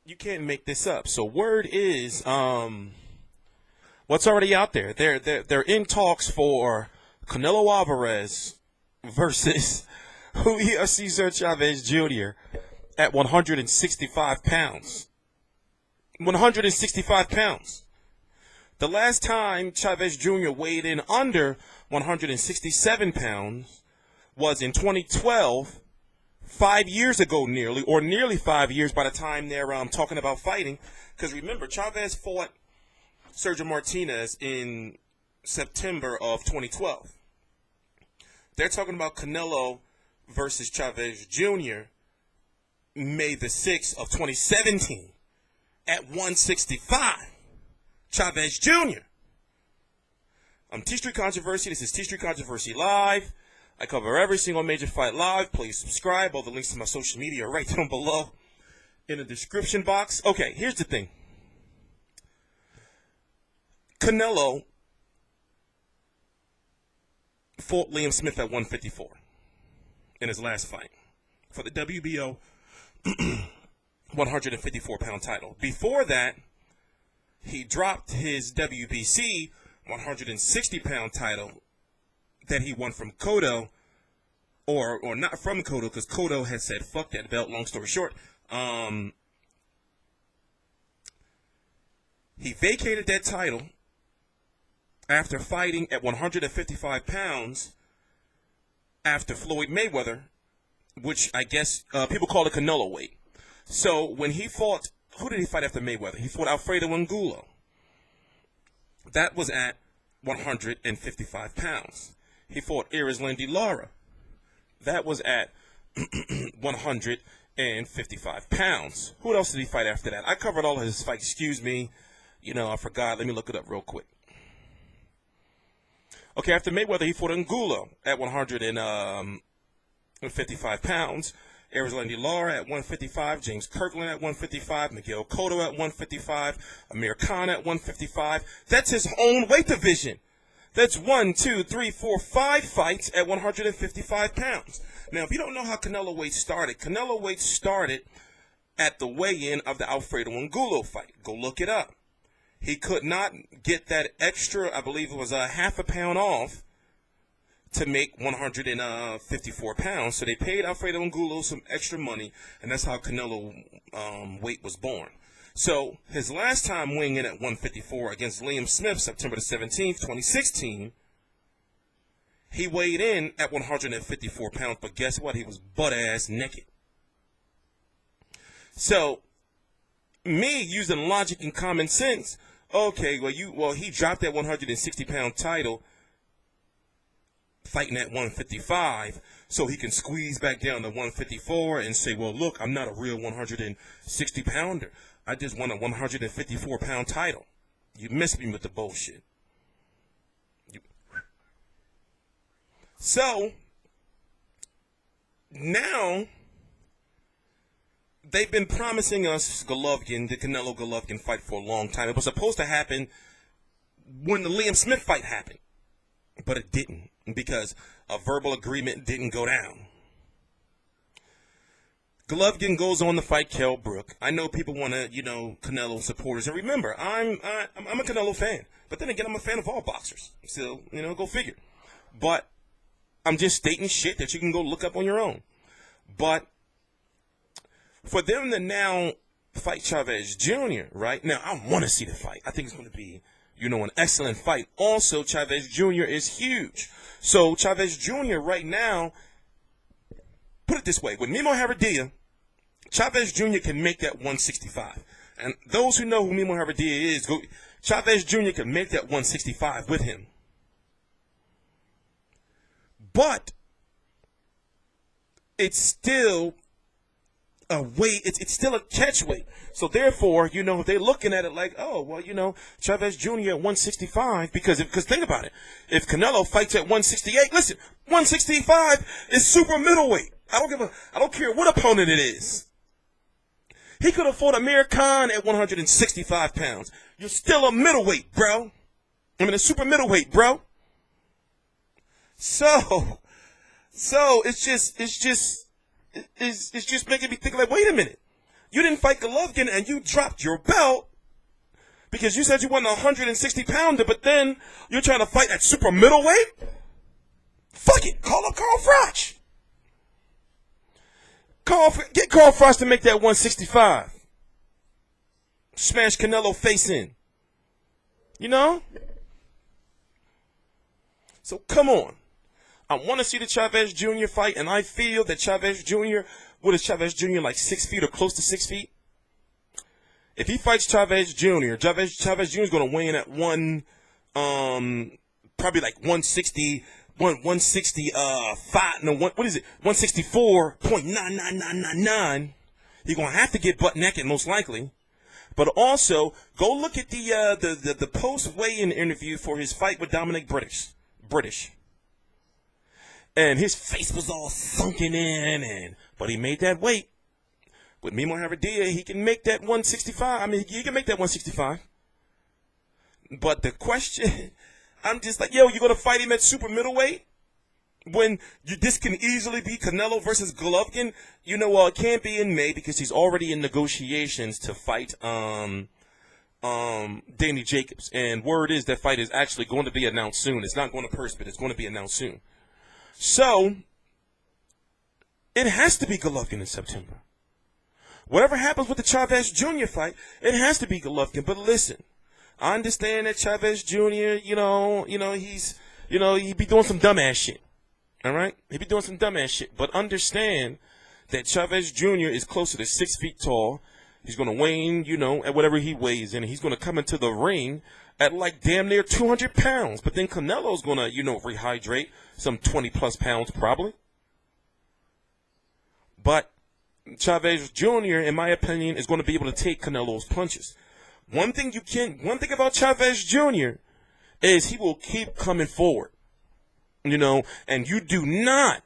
You can't make this up. So word is, what's already out there? They're in talks for Canelo Alvarez versus Julio Cesar Chavez Jr. at 165 pounds. 165 pounds. The last time Chavez Jr. weighed in under 167 pounds was in 2012, 5 years ago nearly, or nearly 5 years by the time they're talking about fighting. Because remember, Chavez fought Sergio Martinez in September of 2012. They're talking about Canelo versus Chavez Jr. May the 6th of 2017 at 165. Chavez Jr. I'm TstreeT Controversy. This is TstreeT Controversy Live. I cover every single major fight live. Please subscribe. All the links to my social media are right down below in the description box. Okay, here's the thing. Canelo fought Liam Smith at 154 in his last fight for the WBO 154-pound title. Before that, he dropped his WBC 160-pound title that he won from Cotto, or not from Cotto, because Cotto had said, fuck that belt, long story short. He vacated that title after fighting at 155 pounds after Floyd Mayweather, which I guess people call it Canelo weight. So when he fought, who did he fight after Mayweather? He fought Alfredo Angulo. That was at 155 pounds. He fought Erislandy Lara. That was at 155 pounds. Who else did he fight after that? I covered all of his fights. Excuse me. I forgot. Let me look it up real quick. Okay, after Mayweather, he fought Angulo at 155 pounds. Erislandy Lara at 155, James Kirkland at 155, Miguel Cotto at 155, Amir Khan at 155. That's his own weight division. That's 5 fights at 155 pounds. Now, if you don't know how Canelo weight started at the weigh-in of the Alfredo Angulo fight. Go look it up. He could not get that extra, I believe it was a half a pound off, to make 154 pounds. So they paid Alfredo Angulo some extra money, and that's how Canelo weight was born. So his last time weighing in at 154 against Liam Smith, September the 17th, 2016, he weighed in at 154 pounds, but guess what? He was butt-ass naked. So me, using logic and common sense, okay, he dropped that 160-pound title fighting at 155, so he can squeeze back down to 154 and say, well, look, I'm not a real 160-pounder. I just won a 154-pound title. You missed me with the bullshit. So, now, they've been promising us the Canelo-Golovkin fight for a long time. It was supposed to happen when the Liam Smith fight happened, but it didn't, because a verbal agreement didn't go down. Golovkin goes on to fight Kell Brook. I know people want to, Canelo supporters. And remember, I'm a Canelo fan. But then again, I'm a fan of all boxers. So, go figure. But I'm just stating shit that you can go look up on your own. But for them to now fight Chavez Jr., right? Now, I want to see the fight. I think it's going to be, an excellent fight. Also, Chavez Jr. is huge. So, Chavez Jr. right now, put it this way. With Mimo Haradilla, Chavez Jr. can make that 165. And those who know who Mimo Haradilla is, Chavez Jr. can make that 165 with him. But it's still a weight. It's still a catch weight. So therefore, they're looking at it like, oh, well, Chavez Jr. at 165, because think about it. If Canelo fights at 168, listen, 165 is super middleweight. I don't care what opponent it is. He could have fought Amir Khan at 165 pounds. You're still a middleweight, bro. A super middleweight, bro. So it's just making me think like, wait a minute. You didn't fight Golovkin and you dropped your belt because you said you want a 160-pounder, but then you're trying to fight at super middleweight? Fuck it. Call up Carl Froch. Get Carl Froch to make that 165. Smash Canelo face in. You know? So come on. I want to see the Chavez Jr. fight, and I feel that Chavez Jr., what is Chavez Jr., like 6 feet or close to 6 feet? If he fights Chavez Jr., Chavez Jr. is going to weigh in at probably like 160, 165, no, what is it? 164.99999. He's going to have to get butt naked, most likely. But also, go look at the post-weigh-in interview for his fight with Dominic British. And his face was all sunken in, but he made that weight. With Mimo Haradia, he can make that 165. I mean, he can make that 165. But the question, I'm just like, yo, you're going to fight him at super middleweight? When this can easily be Canelo versus Golovkin? You know, it can't be in May because he's already in negotiations to fight Danny Jacobs. And word is that fight is actually going to be announced soon. It's not going to purse, but it's going to be announced soon. So, it has to be Golovkin in September. Whatever happens with the Chavez Jr. fight, it has to be Golovkin. But listen, I understand that Chavez Jr., he be doing some dumbass shit. All right? He be doing some dumbass shit. But understand that Chavez Jr. is closer to 6 feet tall. He's going to weigh in, at whatever he weighs in. And he's going to come into the ring at like damn near 200 pounds. But then Canelo's going to, rehydrate some 20-plus pounds probably. But Chavez Jr., in my opinion, is going to be able to take Canelo's punches. One thing about Chavez Jr. is he will keep coming forward. And you do not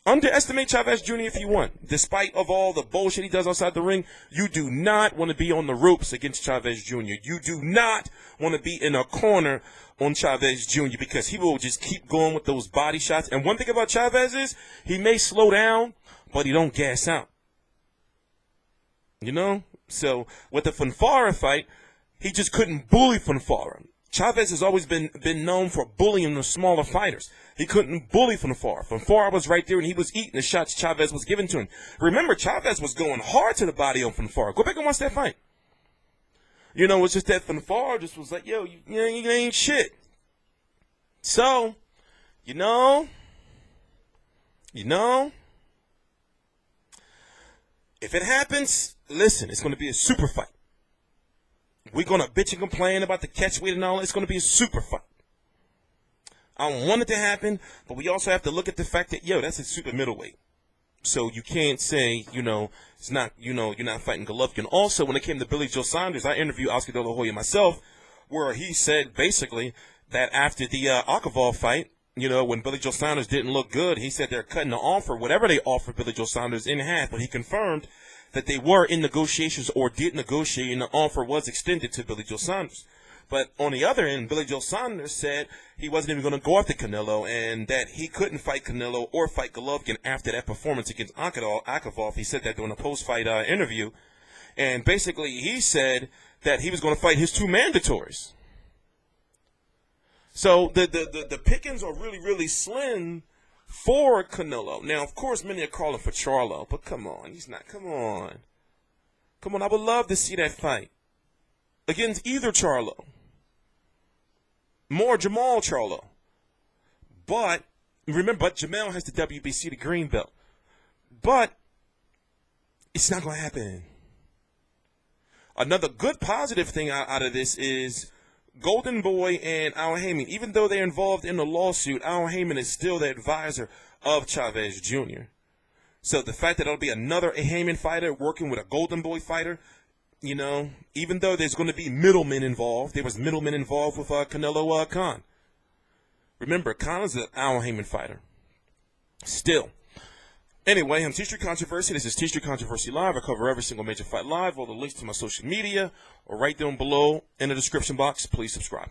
underestimate Chavez Jr. if you want. Despite of all the bullshit he does outside the ring, you do not want to be on the ropes against Chavez Jr. You do not want to be in a corner on Chavez Jr. because he will just keep going with those body shots. And one thing about Chavez is he may slow down, but he don't gas out. So with the Fonfara fight, he just couldn't bully Fonfara. Chavez has always been known for bullying the smaller fighters. He couldn't bully Fonfara. Fonfara was right there, and he was eating the shots Chavez was giving to him. Remember, Chavez was going hard to the body on Fonfara. Go back and watch that fight. It's just that Fonfara just was like, yo, you ain't shit. So, if it happens, listen, it's going to be a super fight. We're going to bitch and complain about the catchweight and all. It's going to be a super fight. I don't want it to happen, but we also have to look at the fact that, that's a super middleweight. So you can't say, it's not, you're not fighting Golovkin. Also, when it came to Billy Joe Saunders, I interviewed Oscar De La Hoya myself, where he said basically that after the Akavov fight, when Billy Joe Saunders didn't look good, he said they're cutting the offer, whatever they offered Billy Joe Saunders, in half. But he confirmed that they were in negotiations or did negotiate, and the offer was extended to Billy Joe Saunders. But on the other end, Billy Joe Saunders said he wasn't even going to go after Canelo and that he couldn't fight Canelo or fight Golovkin after that performance against Akavov. He said that during a post-fight interview. And basically he said that he was going to fight his two mandatories. So the pickings are really, really slim for Canelo. Now, of course, many are calling for Charlo, but come on. He's not. Come on. I would love to see that fight against either Charlo. More Jamal Charlo. But, remember, Jamal has the WBC, the green belt. But, it's not going to happen. Another good positive thing out of this is Golden Boy and Al Heyman, even though they're involved in the lawsuit, Al Heyman is still the advisor of Chavez Jr. So the fact that it'll be another Heyman fighter working with a Golden Boy fighter, even though there's going to be middlemen involved, there was middlemen involved with Canelo Khan. Remember, Khan is an Al Heyman fighter. Still. Anyway, I'm TstreeT Controversy. This is TstreeT Controversy Live. I cover every single major fight live. All the links to my social media are right down below in the description box. Please subscribe.